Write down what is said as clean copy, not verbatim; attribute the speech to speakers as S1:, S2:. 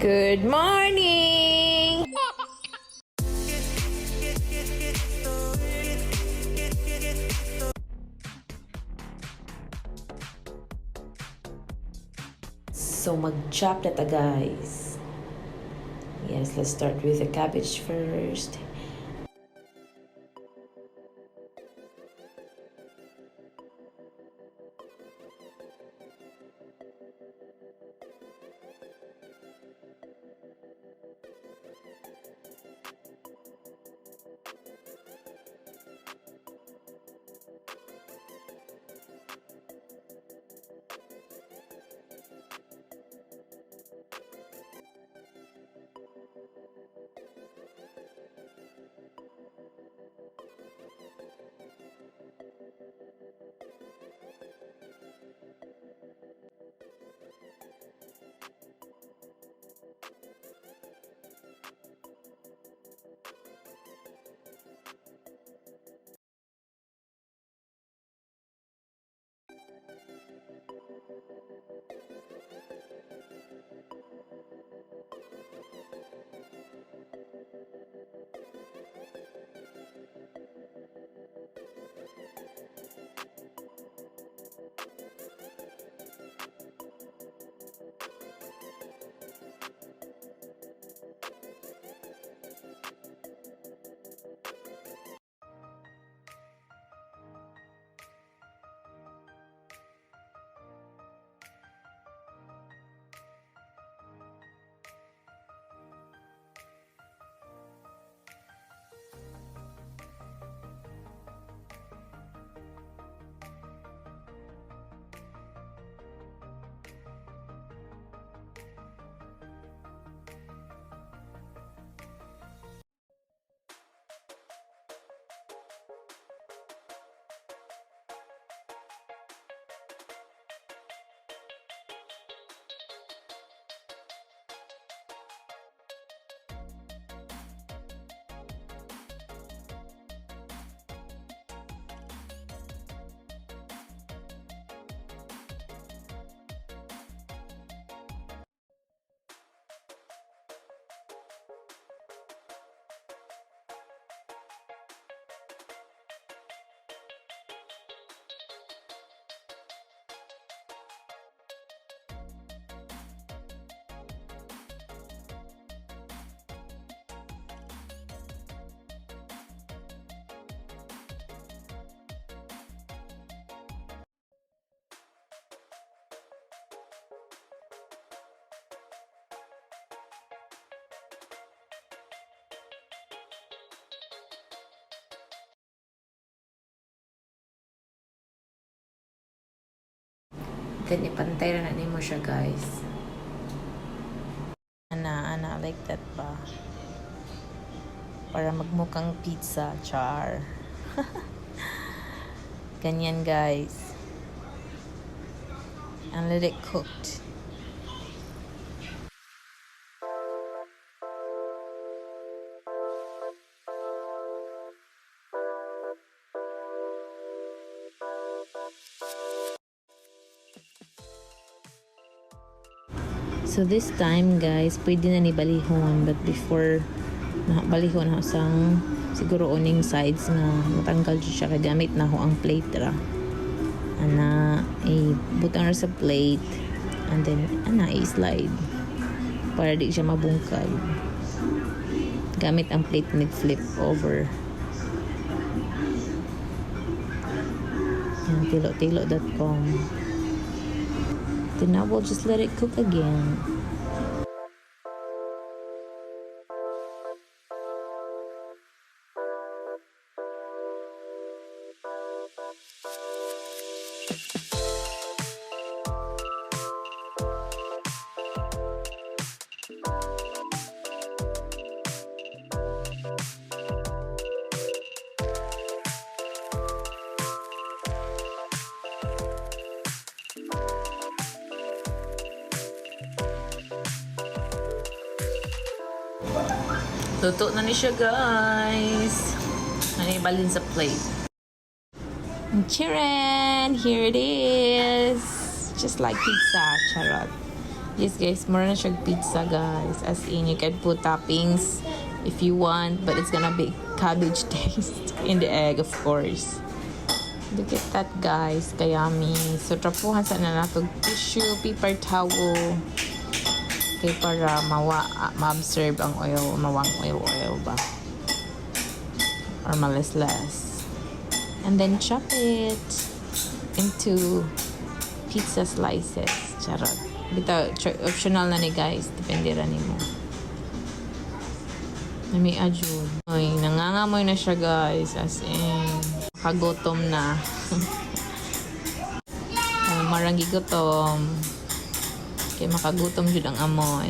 S1: Good morning! So mag-chop na ta, guys. Yes, let's start with the cabbage first. Then, ipantay na mo siya, guys. Ana, like that ba? Para magmukhang pizza, char. Ganyan, guys. And let it cooked. So this time, guys, pwede na ni balihon, but before balihon ha sang siguro uning sides nga matanggal siya kay gamit na ho ang plate ra. Ana butang ra sa plate and then ana i-slide para di siya mabungkag. Gamit ang plate nag-flip over. Yan, tilo.com. Then now we'll just let it cook again. Luto na ni siya, guys. Ano ibalin sa plate. Chiren! Here it is! Just like pizza, charot. Yes guys, mura na siya pizza guys. As in, you can put toppings if you want, but it's gonna be cabbage taste in the egg, of course. Look at that guys, kayami. So trapuhan sa na nato tissue, paper towel. Okay, para ma-absorb ang oil, mawang oil ba? Or malis-less. And then chop it into pizza slices. Charot. Bitaw, optional na ni guys. Depende ra nimo. Nami ajud. Ay, nangangamoy na siya guys. As in, kagutom na. Marang gigutom. Kaya makagutom jud ang amoy.